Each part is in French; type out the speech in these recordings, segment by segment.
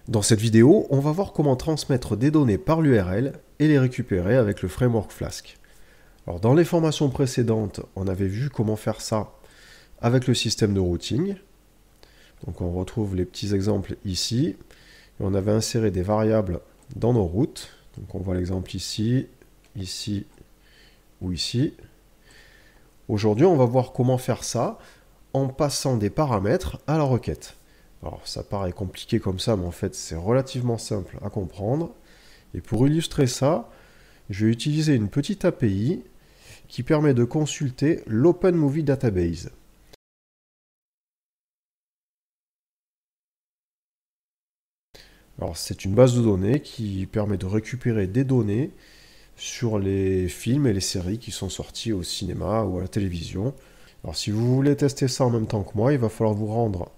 Dans cette vidéo, on va voir comment transmettre des données par l'URL et les récupérer avec le framework Flask. Alors dans les formations précédentes, on avait vu comment faire ça avec le système de routing. Donc on retrouve les petits exemples ici. Et on avait inséré des variables dans nos routes. Donc on voit l'exemple ici, ici ou ici. Aujourd'hui, on va voir comment faire ça en passant des paramètres à la requête. Alors ça paraît compliqué comme ça, mais en fait c'est relativement simple à comprendre. Et pour illustrer ça, je vais utiliser une petite API qui permet de consulter l'Open Movie Database. Alors c'est une base de données qui permet de récupérer des données sur les films et les séries qui sont sortis au cinéma ou à la télévision. Alors si vous voulez tester ça en même temps que moi, il va falloir vous rendre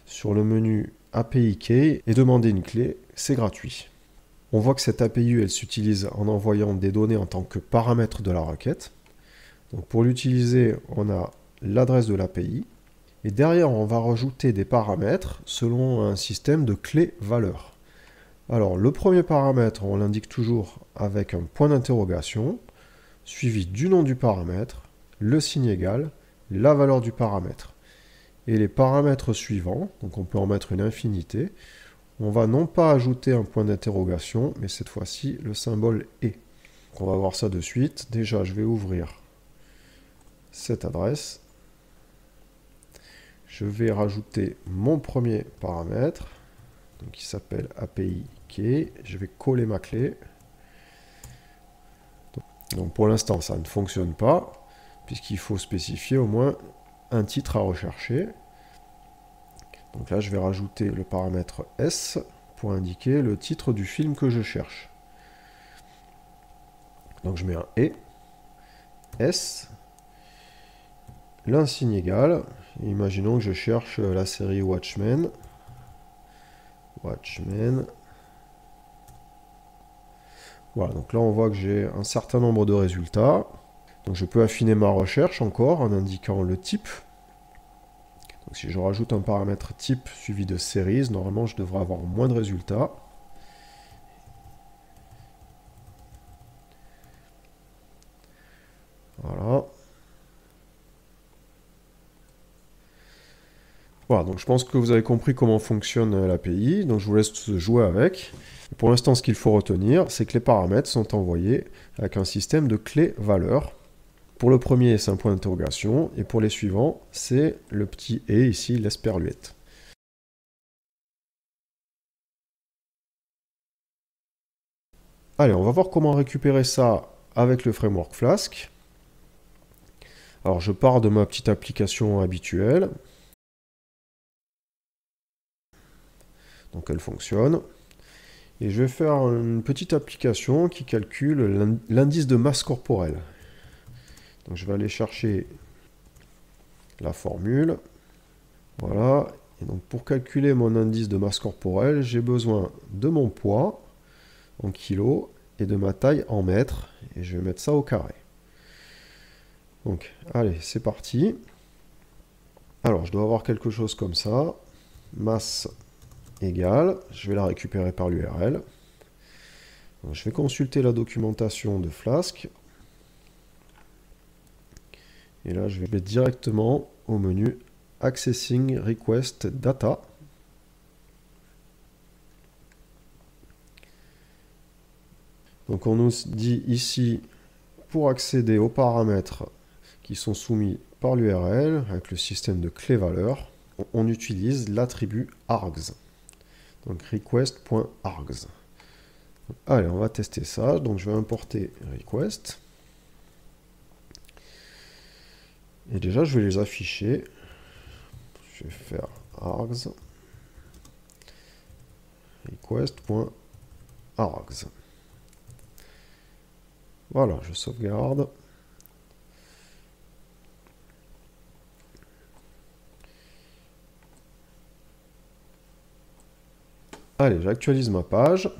sur le menu API Key et demander une clé, c'est gratuit. On voit que cette API, elle s'utilise en envoyant des données en tant que paramètre de la requête. Donc pour l'utiliser, on a l'adresse de l'API. Et derrière, on va rajouter des paramètres selon un système de clé-valeur. Alors le premier paramètre, on l'indique toujours avec un point d'interrogation, suivi du nom du paramètre, le signe égal, la valeur du paramètre. Et les paramètres suivants, donc on peut en mettre une infinité, on va non pas ajouter un point d'interrogation, mais cette fois-ci le symbole « et ». Donc on va voir ça de suite. Déjà, je vais ouvrir cette adresse. Je vais rajouter mon premier paramètre, donc qui s'appelle API Key. Je vais coller ma clé. Donc pour l'instant, ça ne fonctionne pas, puisqu'il faut spécifier au moins un titre à rechercher. Donc là, je vais rajouter le paramètre S pour indiquer le titre du film que je cherche. Donc je mets un et, S, l'insigne égal. Imaginons que je cherche la série Watchmen. Watchmen. Voilà, donc là on voit que j'ai un certain nombre de résultats. Donc je peux affiner ma recherche encore en indiquant le type. Donc si je rajoute un paramètre type suivi de series, normalement je devrais avoir moins de résultats. Voilà. Voilà, donc je pense que vous avez compris comment fonctionne l'API, donc je vous laisse jouer avec. Pour l'instant, ce qu'il faut retenir, c'est que les paramètres sont envoyés avec un système de clé-valeur. Pour le premier, c'est un point d'interrogation, et pour les suivants, c'est le petit « et » ici, l'esperluette. Allez, on va voir comment récupérer ça avec le framework Flask. Alors, je pars de ma petite application habituelle. Donc, elle fonctionne. Et je vais faire une petite application qui calcule l'indice de masse corporelle. Donc, je vais aller chercher la formule. Voilà. Et donc, pour calculer mon indice de masse corporelle, j'ai besoin de mon poids en kilos et de ma taille en mètres. Et je vais mettre ça au carré. Donc, allez, c'est parti. Alors, je dois avoir quelque chose comme ça. Masse égale. Je vais la récupérer par l'URL. Je vais consulter la documentation de Flask. Et là, je vais directement au menu Accessing Request Data. Donc on nous dit ici, pour accéder aux paramètres qui sont soumis par l'URL, avec le système de clé-valeur, on utilise l'attribut args. Donc request.args. Allez, on va tester ça. Donc je vais importer request. Et déjà, je vais les afficher. Je vais faire args request.args. Voilà, je sauvegarde. Allez, j'actualise ma page.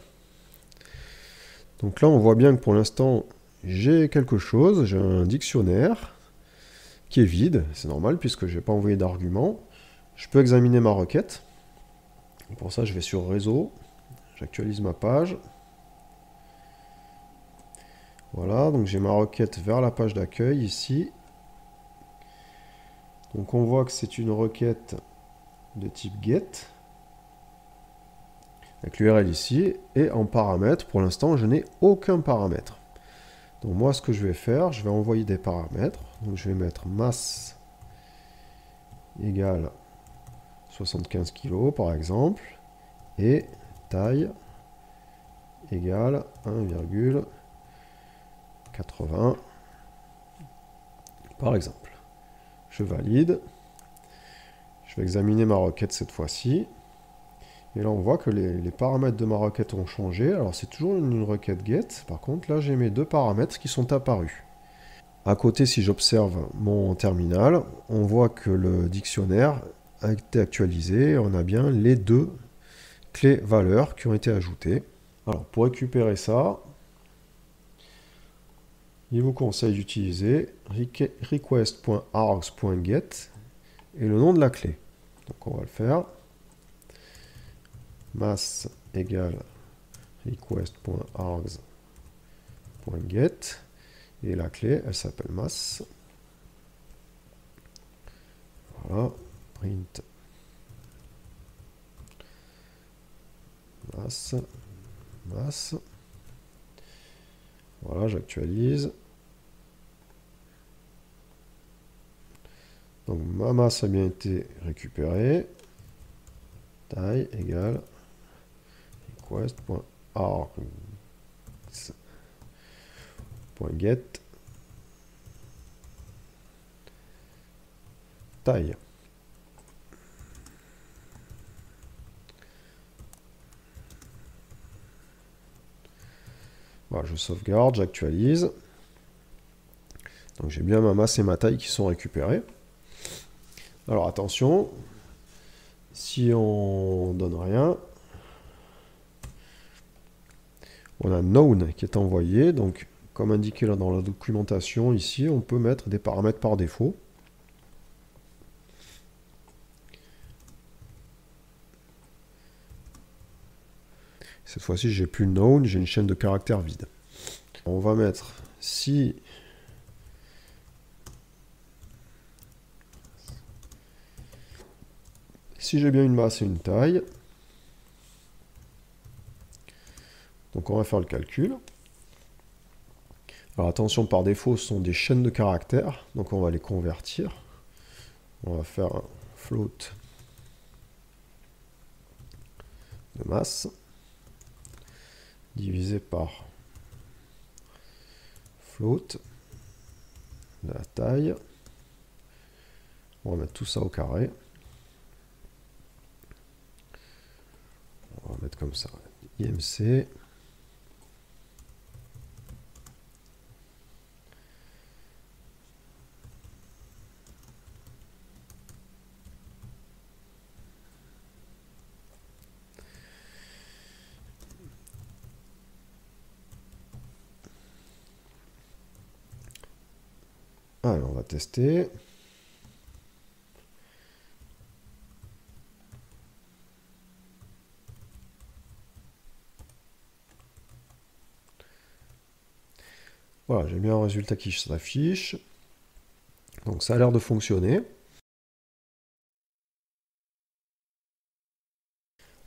Donc là, on voit bien que pour l'instant, j'ai quelque chose. J'ai un dictionnaire qui est vide. C'est normal puisque je n'ai pas envoyé d'argument. Je peux examiner ma requête. Pour ça, je vais sur Réseau, J'actualise ma page. Voilà, donc j'ai ma requête vers la page d'accueil ici. Donc on voit que c'est une requête de type GET, avec l'URL ici, et en paramètres, pour l'instant, je n'ai aucun paramètre. Donc moi, ce que je vais faire, je vais envoyer des paramètres. Donc je vais mettre masse égale 75 kg, par exemple, et taille égale 1,80, par exemple. Je valide. Je vais examiner ma requête cette fois-ci. Et là, on voit que les paramètres de ma requête ont changé. Alors, c'est toujours une requête get. Par contre, là, j'ai mes deux paramètres qui sont apparus. À côté, si j'observe mon terminal, on voit que le dictionnaire a été actualisé. On a bien les deux clés valeurs qui ont été ajoutées. Alors, pour récupérer ça, il vous conseille d'utiliser request.args.get et le nom de la clé. Donc, on va le faire. Mass égale request.args.get et la clé, elle s'appelle mass. Voilà, print mass, mass. Voilà, j'actualise. Donc ma masse a bien été récupérée. Taille égale request.args.get taille. Voilà, je sauvegarde, j'actualise. Donc j'ai bien ma masse et ma taille qui sont récupérées. Alors attention, si on donne rien, on a known qui est envoyé. Donc comme indiqué là dans la documentation, ici on peut mettre des paramètres par défaut. Cette fois-ci, j'ai plus known, j'ai une chaîne de caractères vide. On va mettre si j'ai bien une masse et une taille. Donc on va faire le calcul. Alors attention, par défaut, ce sont des chaînes de caractères. Donc on va les convertir. On va faire un float de masse divisé par float de la taille. On va mettre tout ça au carré. On va mettre comme ça. IMC. Alors, on va tester. Voilà, j'ai bien un résultat qui s'affiche. Donc ça a l'air de fonctionner.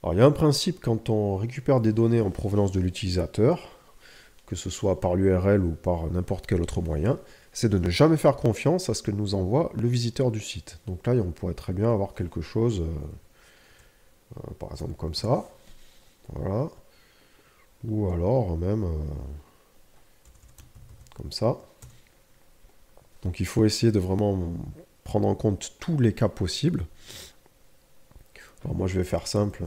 Alors il y a un principe quand on récupère des données en provenance de l'utilisateur, que ce soit par l'URL ou par n'importe quel autre moyen, c'est de ne jamais faire confiance à ce que nous envoie le visiteur du site. Donc là, on pourrait très bien avoir quelque chose, par exemple comme ça. Voilà. Ou alors même comme ça. Donc il faut essayer de vraiment prendre en compte tous les cas possibles. Alors moi je vais faire simple.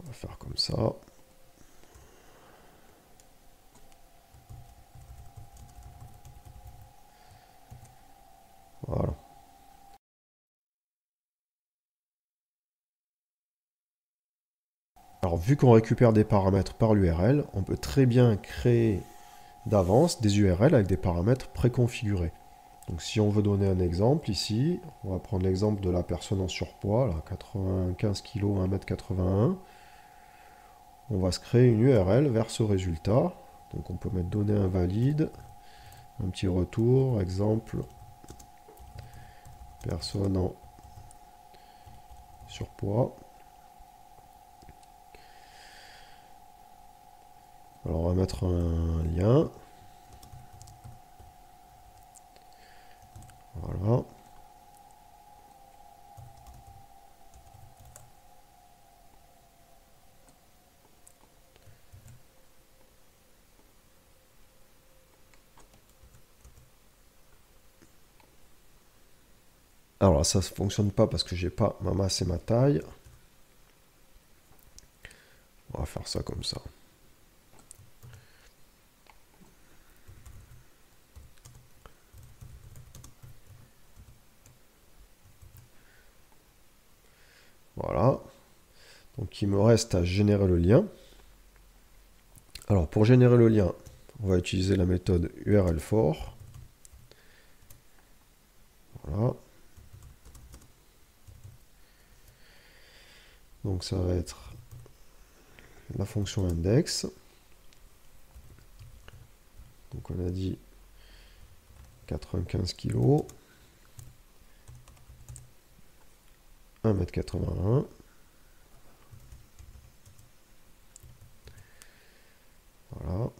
On va faire comme ça. Voilà. Alors vu qu'on récupère des paramètres par l'URL, on peut très bien créer d'avance des URL avec des paramètres préconfigurés. Donc si on veut donner un exemple ici, on va prendre l'exemple de la personne en surpoids, là, 95 kg, 1m81. On va se créer une URL vers ce résultat. Donc on peut mettre données invalides, un petit retour, exemple, personne en surpoids. Alors on va mettre un lien. Voilà. Alors là, ça ne fonctionne pas parce que j'ai pas ma masse et ma taille. On va faire ça comme ça. Voilà. Donc il me reste à générer le lien. Alors pour générer le lien, on va utiliser la méthode URL-for. Voilà. Donc ça va être la fonction index. Donc on a dit 95 kg, 1m81. Voilà.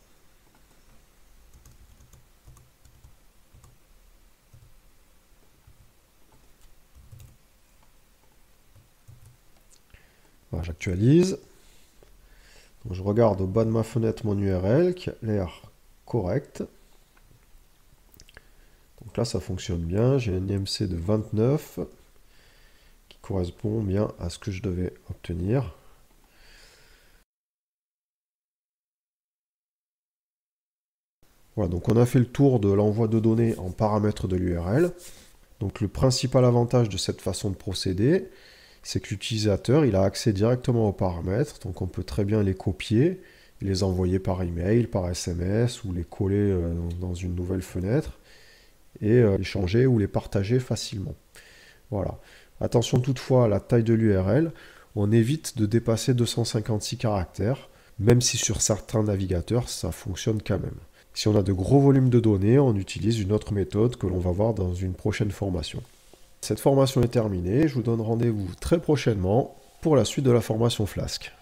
Voilà, j'actualise. Je regarde au bas de ma fenêtre mon URL qui a l'air correct. Donc là, ça fonctionne bien. J'ai un IMC de 29 qui correspond bien à ce que je devais obtenir. Voilà, donc on a fait le tour de l'envoi de données en paramètres de l'URL. Donc le principal avantage de cette façon de procéder, c'est que l'utilisateur il a accès directement aux paramètres, donc on peut très bien les copier, les envoyer par email, par SMS ou les coller dans une nouvelle fenêtre et les changer ou les partager facilement. Voilà. Attention toutefois à la taille de l'URL, on évite de dépasser 256 caractères, même si sur certains navigateurs ça fonctionne quand même. Si on a de gros volumes de données, on utilise une autre méthode que l'on va voir dans une prochaine formation. Cette formation est terminée, je vous donne rendez-vous très prochainement pour la suite de la formation Flask.